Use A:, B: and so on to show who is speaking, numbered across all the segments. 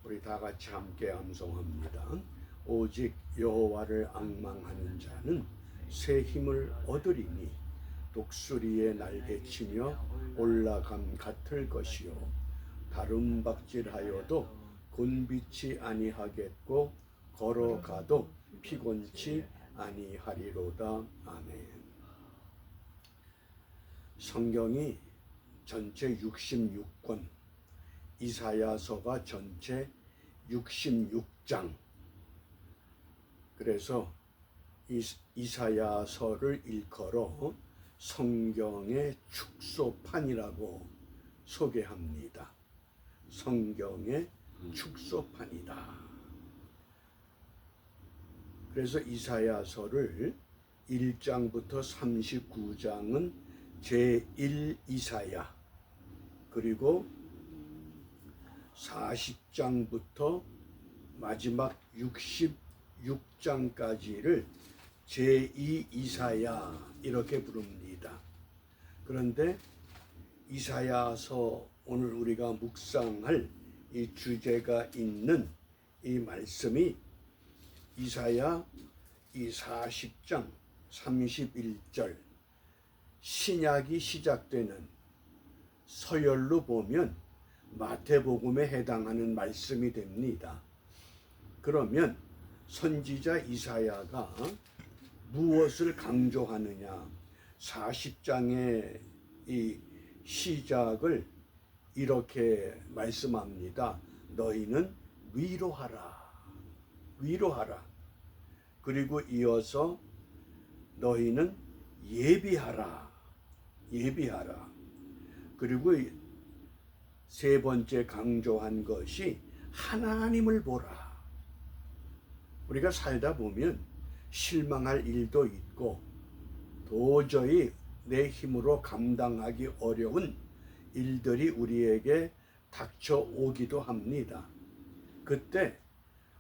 A: 우리 다 같이 함께 암송합니다. 오직 여호와를 앙망하는 자는 새 힘을 얻으리니 독수리의 날개치며 올라감 같을 것이요 다름박질하여도 곤비치 아니하겠고 걸어가도 피곤치 아니하리로다. 아멘. 성경이 전체 66권, 이사야서가 전체 66장. 그래서 이사야서를 일컬어 성경의 축소판이라고 소개합니다. 성경의 축소판이다. 그래서 이사야서를 1장부터 39장은 제1이사야, 그리고 40장부터 마지막 66장까지를 제2이사야 이렇게 부릅니다. 그런데 이사야서 오늘 우리가 묵상할 이 주제가 있는 이 말씀이 이사야 이 40장 31절 신약이 시작되는 서열로 보면 마태복음에 해당하는 말씀이 됩니다. 그러면 선지자 이사야가 무엇을 강조하느냐? 40장의 이 시작을 이렇게 말씀합니다. 너희는 위로하라. 위로하라. 그리고 이어서 너희는 예비하라. 예비하라. 그리고 세 번째 강조한 것이 하나님을 보라. 우리가 살다 보면 실망할 일도 있고 도저히 내 힘으로 감당하기 어려운 일들이 우리에게 닥쳐오기도 합니다. 그때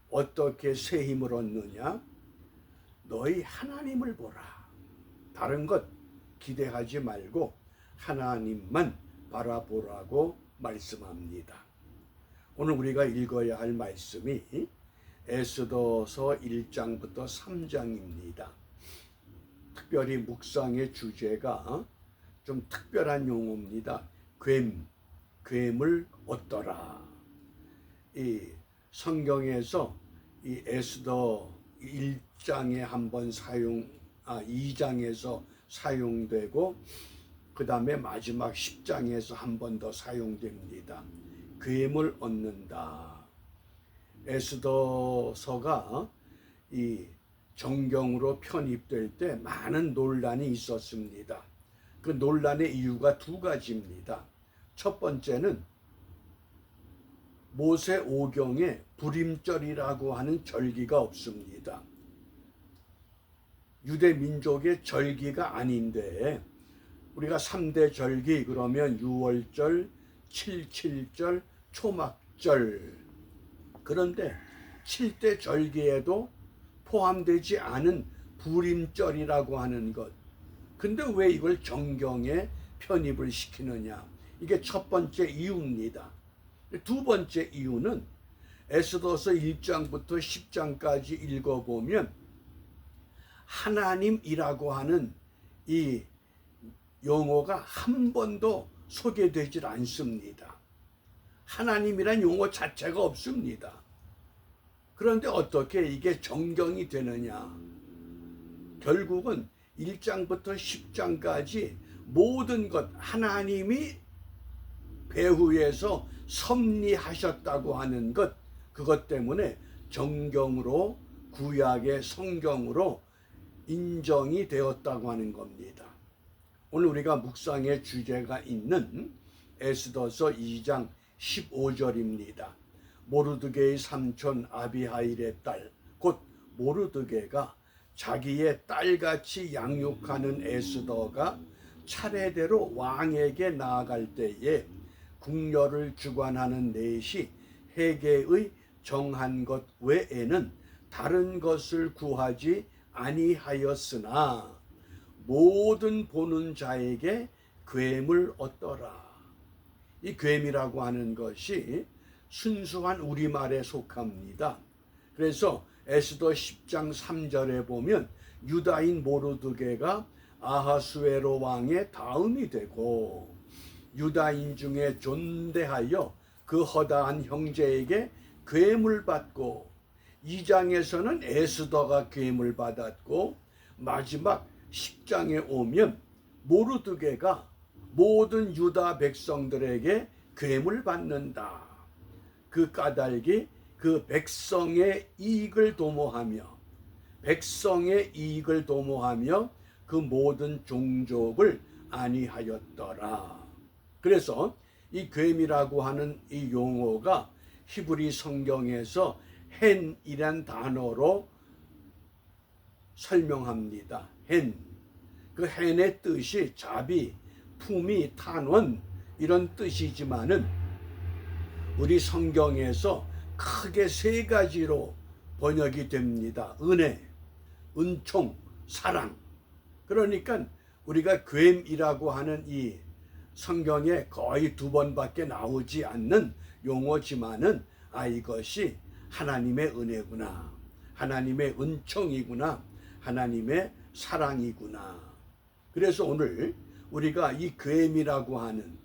A: 어떻게 새 힘을 얻느냐? 너희 하나님을 보라. 다른 것 기대하지 말고 하나님만 바라보라고 말씀합니다. 오늘 우리가 읽어야 할 말씀이 에스더서 1장부터 3장입니다. 특별히 묵상의 주제가 좀 특별한 용어입니다. 괸을 얻더라. 이 성경에서 이 에스더 1장에 한번 2장에서 사용되고 그 다음에 마지막 10장에서 한 번 더 사용됩니다. 괸을 얻는다. 에스더서가 이 정경으로 편입될 때 많은 논란이 있었습니다. 그 논란의 이유가 두 가지입니다. 첫 번째는 모세 오경에 불임절이라고 하는 절기가 없습니다. 유대 민족의 절기가 아닌데 우리가 3대 절기 그러면 유월절, 칠칠절, 초막절. 그런데 7대 절기에도 포함되지 않은 불임절이라고 하는 것. 근데 왜 이걸 정경에 편입을 시키느냐? 이게 첫 번째 이유입니다. 두 번째 이유는 에스더서 1장부터 10장까지 읽어보면 하나님이라고 하는 이 용어가 한 번도 소개되질 않습니다. 하나님이란 용어 자체가 없습니다. 그런데 어떻게 이게 정경이 되느냐? 결국은 1장부터 10장까지 모든 것 하나님이 배후에서 섭리하셨다고 하는 것, 그것 때문에 정경으로 구약의 성경으로 인정이 되었다고 하는 겁니다. 오늘 우리가 묵상의 주제가 있는 에스더서 2장 15절입니다. 모르드게의 삼촌 아비하일의 딸, 곧 모르드게가 자기의 딸같이 양육하는 에스더가 차례대로 왕에게 나아갈 때에 궁녀를 주관하는 넷이 헤게의 정한 것 외에는 다른 것을 구하지 아니하였으나 모든 보는 자에게 괸을 얻더라. 이 괸이라고 하는 것이 순수한 우리말에 속합니다. 그래서 에스더 10장 3절에 보면 유다인 모르드게가 아하수에로 왕의 다음이 되고 유다인 중에 존대하여 그 허다한 형제에게 괴물 받고, 2장에서는 에스더가 괴물 받았고, 마지막 10장에 오면 모르드게가 모든 유다 백성들에게 괴물 받는다. 그 까닭이 그 백성의 이익을 도모하며 그 모든 종족을 안위하였더라. 그래서 이 괴미라고 하는 이 용어가 히브리 성경에서 헨이란 단어로 설명합니다. 헨. 그 헨의 뜻이 자비, 품위, 탄원 이런 뜻이지만은 우리 성경에서 크게 세 가지로 번역이 됩니다. 은혜, 은총, 사랑. 그러니까 우리가 괴미라고 하는 이 성경에 거의 2번밖에 나오지 않는 용어지만은 이것이 하나님의 은혜구나, 하나님의 은총이구나, 하나님의 사랑이구나. 그래서 오늘 우리가 이 괴미라고 하는,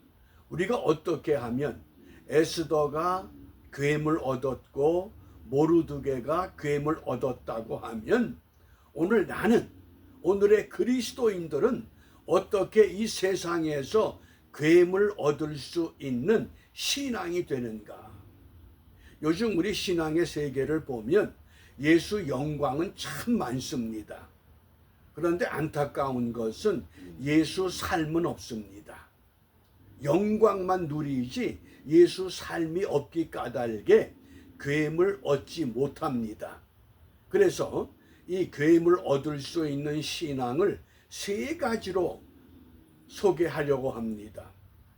A: 우리가 어떻게 하면 에스더가 괴물 얻었고 모르드게가 괴물 얻었다고 하면, 오늘의 그리스도인들은 어떻게 이 세상에서 괴물 얻을 수 있는 신앙이 되는가? 요즘 우리 신앙의 세계를 보면 예수 영광은 참 많습니다. 그런데 안타까운 것은 예수 삶은 없습니다. 영광만 누리지 예수 삶이 없기 까닭에 괴물 얻지 못합니다. 그래서 이 괴물 얻을 수 있는 신앙을 3가지로 소개하려고 합니다.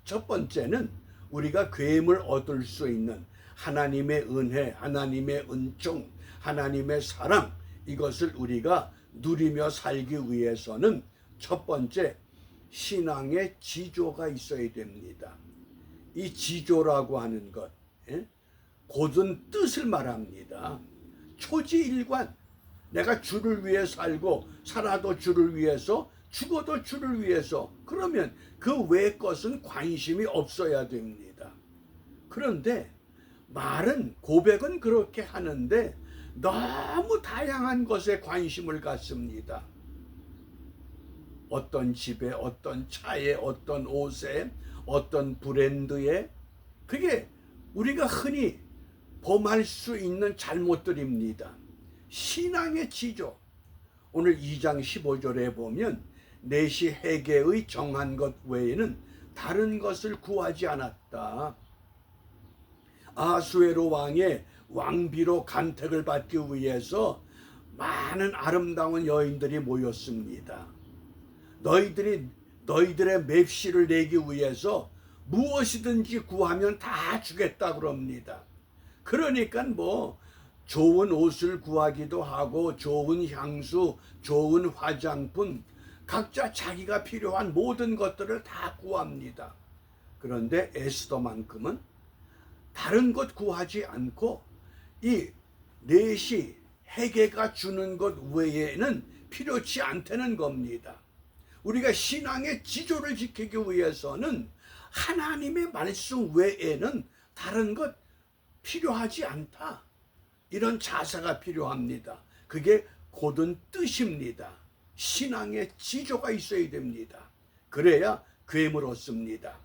A: 첫 번째는 우리가 괴물 얻을 수 있는 하나님의 은혜, 하나님의 은총, 하나님의 사랑, 이것을 우리가 누리며 살기 위해서는 첫 번째, 신앙의 지조가 있어야 됩니다. 이 지조라고 하는 것, 곧은 뜻을 말합니다. 초지일관, 내가 주를 위해 살고 살아도 주를 위해서, 죽어도 주를 위해서, 그러면 그 외의 것은 관심이 없어야 됩니다. 그런데 말은, 고백은 그렇게 하는데 너무 다양한 것에 관심을 갖습니다. 어떤 집에, 어떤 차에, 어떤 옷에, 어떤 브랜드에, 그게 우리가 흔히 범할 수 있는 잘못들입니다. 신앙의 지조. 오늘 2장 15절에 보면 내시 회개의 정한 것 외에는 다른 것을 구하지 않았다. 아하수에로 왕의 왕비로 간택을 받기 위해서 많은 아름다운 여인들이 모였습니다. 너희들의 맵시를 내기 위해서 무엇이든지 구하면 다 주겠다 그럽니다. 그러니까 좋은 옷을 구하기도 하고, 좋은 향수, 좋은 화장품, 각자 자기가 필요한 모든 것들을 다 구합니다. 그런데 에스더만큼은 다른 것 구하지 않고 이 내시 회개가 주는 것 외에는 필요치 않다는 겁니다. 우리가 신앙의 지조를 지키기 위해서는 하나님의 말씀 외에는 다른 것 필요하지 않다. 이런 자세가 필요합니다. 그게 곧은 뜻입니다. 신앙의 지조가 있어야 됩니다. 그래야 괴물 얻습니다.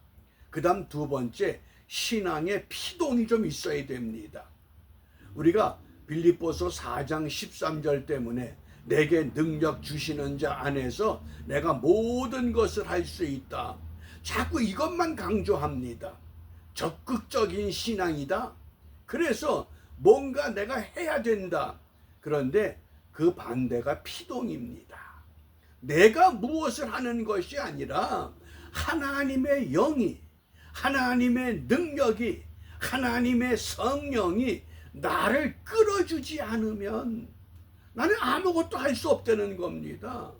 A: 그 다음 2번째, 신앙의 피동이 좀 있어야 됩니다. 우리가 빌립보서 4장 13절 때문에 내게 능력 주시는 자 안에서 내가 모든 것을 할 수 있다. 자꾸 이것만 강조합니다. 적극적인 신앙이다. 그래서 뭔가 내가 해야 된다. 그런데 그 반대가 피동입니다. 내가 무엇을 하는 것이 아니라 하나님의 영이, 하나님의 능력이, 하나님의 성령이 나를 끌어주지 않으면 나는 아무것도 할 수 없다는 겁니다.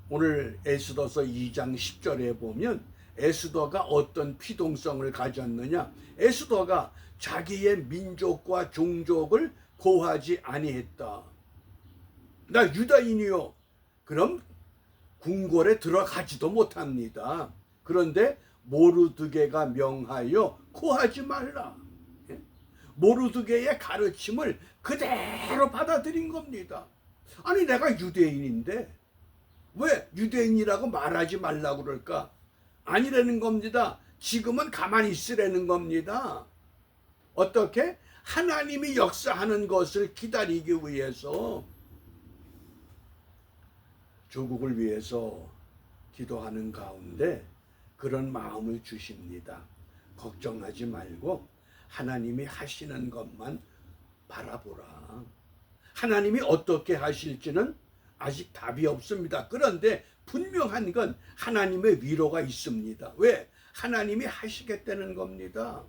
A: 오늘 에스더서 2장 10절에 보면 에스더가 어떤 피동성을 가졌느냐? 에스더가 자기의 민족과 종족을 고하지 아니했다. 나 유다인이요. 그럼 궁궐에 들어가지도 못합니다. 그런데 모르드게가 명하여 고하지 말라. 모르드게의 가르침을 그대로 받아들인 겁니다. 아니 내가 유대인인데 왜 유대인이라고 말하지 말라고 그럴까? 아니라는 겁니다. 지금은 가만히 있으라는 겁니다. 어떻게? 하나님이 역사하는 것을 기다리기 위해서 조국을 위해서 기도하는 가운데 그런 마음을 주십니다. 걱정하지 말고 하나님이 하시는 것만 바라보라. 하나님이 어떻게 하실지는 아직 답이 없습니다. 그런데 분명한 건 하나님의 위로가 있습니다. 왜? 하나님이 하시겠다는 겁니다.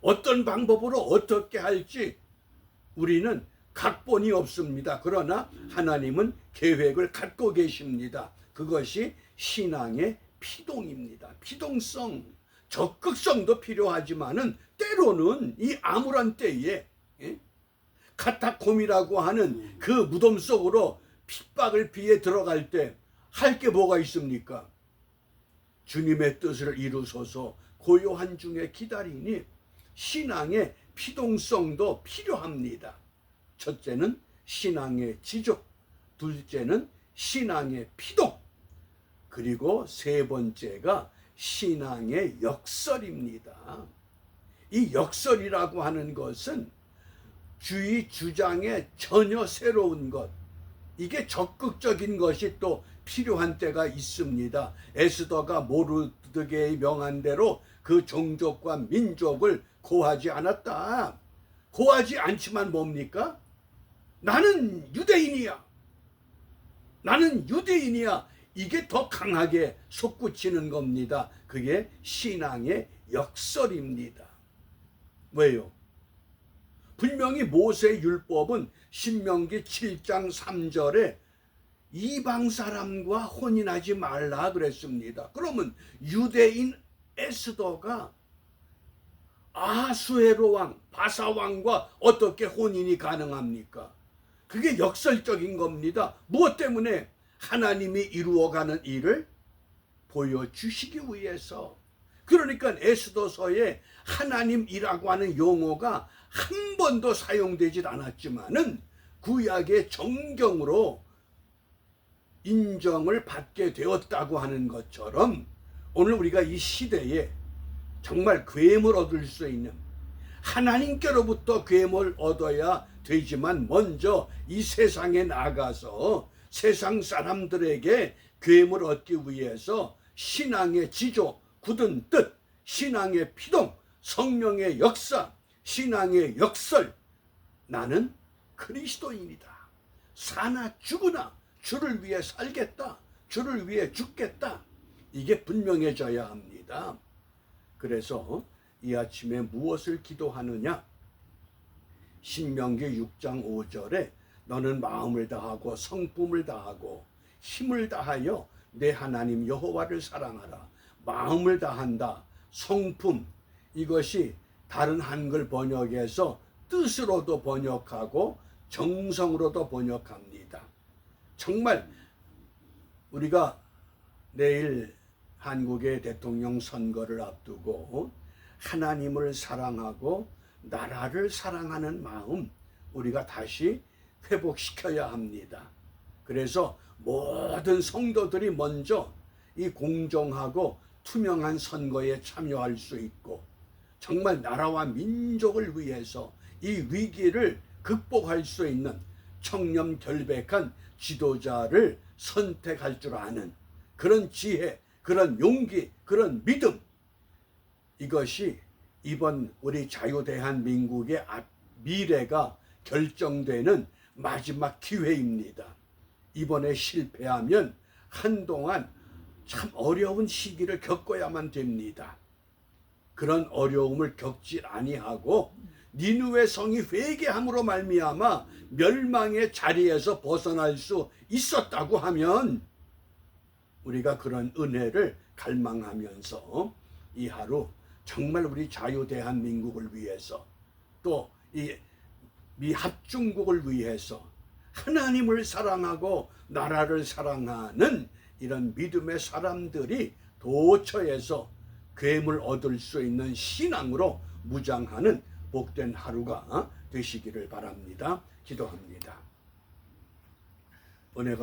A: 어떤 방법으로 어떻게 할지 우리는 각본이 없습니다. 그러나 하나님은 계획을 갖고 계십니다. 그것이 신앙의 피동입니다. 피동성, 적극성도 필요하지만은 때로는 이 암울한 때에 카타콤이라고 하는 그 무덤 속으로 핍박을 피해 들어갈 때 할 게 뭐가 있습니까? 주님의 뜻을 이루소서 고요한 중에 기다리니 신앙의 피동성도 필요합니다. 첫째는 신앙의 지족, 둘째는 신앙의 피동, 그리고 세 번째가 신앙의 역설입니다. 이 역설이라고 하는 것은 주의 주장에 전혀 새로운 것, 이게 적극적인 것이 또 필요한 때가 있습니다. 에스더가 모르드게의 명한 대로 그 종족과 민족을 고하지 않았다. 고하지 않지만 뭡니까? 나는 유대인이야. 나는 유대인이야. 이게 더 강하게 솟구치는 겁니다. 그게 신앙의 역설입니다. 왜요? 분명히 모세 율법은 신명기 7장 3절에 이방 사람과 혼인하지 말라 그랬습니다. 그러면 유대인 에스더가 아수에로 왕, 바사 왕과 어떻게 혼인이 가능합니까? 그게 역설적인 겁니다. 무엇 때문에? 하나님이 이루어가는 일을 보여주시기 위해서. 그러니까 에스더서에 하나님이라고 하는 용어가 한 번도 사용되질 않았지만은 구약의 정경으로 인정을 받게 되었다고 하는 것처럼 오늘 우리가 이 시대에 정말 괴물 얻을 수 있는, 하나님께로부터 괴물 얻어야 되지만 먼저 이 세상에 나가서 세상 사람들에게 괴물 얻기 위해서 신앙의 지조, 굳은 뜻, 신앙의 피동, 성령의 역사, 신앙의 역설, 나는 그리스도인이다. 사나 죽으나 주를 위해 살겠다. 주를 위해 죽겠다. 이게 분명해져야 합니다. 그래서 이 아침에 무엇을 기도하느냐? 신명기 6장 5절에 너는 마음을 다하고 성품을 다하고 힘을 다하여 내 하나님 여호와를 사랑하라. 마음을 다한다. 성품, 이것이 다른 한글 번역에서 뜻으로도 번역하고 정성으로도 번역합니다. 정말 우리가 내일 한국의 대통령 선거를 앞두고 하나님을 사랑하고 나라를 사랑하는 마음 우리가 다시 회복시켜야 합니다. 그래서 모든 성도들이 먼저 이 공정하고 투명한 선거에 참여할 수 있고 정말 나라와 민족을 위해서 이 위기를 극복할 수 있는 청렴결백한 지도자를 선택할 줄 아는 그런 지혜, 그런 용기, 그런 믿음, 이것이 이번 우리 자유대한민국의 미래가 결정되는 마지막 기회입니다. 이번에 실패하면 한동안 참 어려운 시기를 겪어야만 됩니다. 그런 어려움을 겪지 아니하고 니느웨 성이 회개함으로 말미암아 멸망의 자리에서 벗어날 수 있었다고 하면 우리가 그런 은혜를 갈망하면서 이 하루 정말 우리 자유 대한민국을 위해서 또 이 미합중국을 위해서 하나님을 사랑하고 나라를 사랑하는 이런 믿음의 사람들이 도처에서 괴물 얻을 수 있는 신앙으로 무장하는 복된 하루가 되시기를 바랍니다. 기도합니다. 은혜가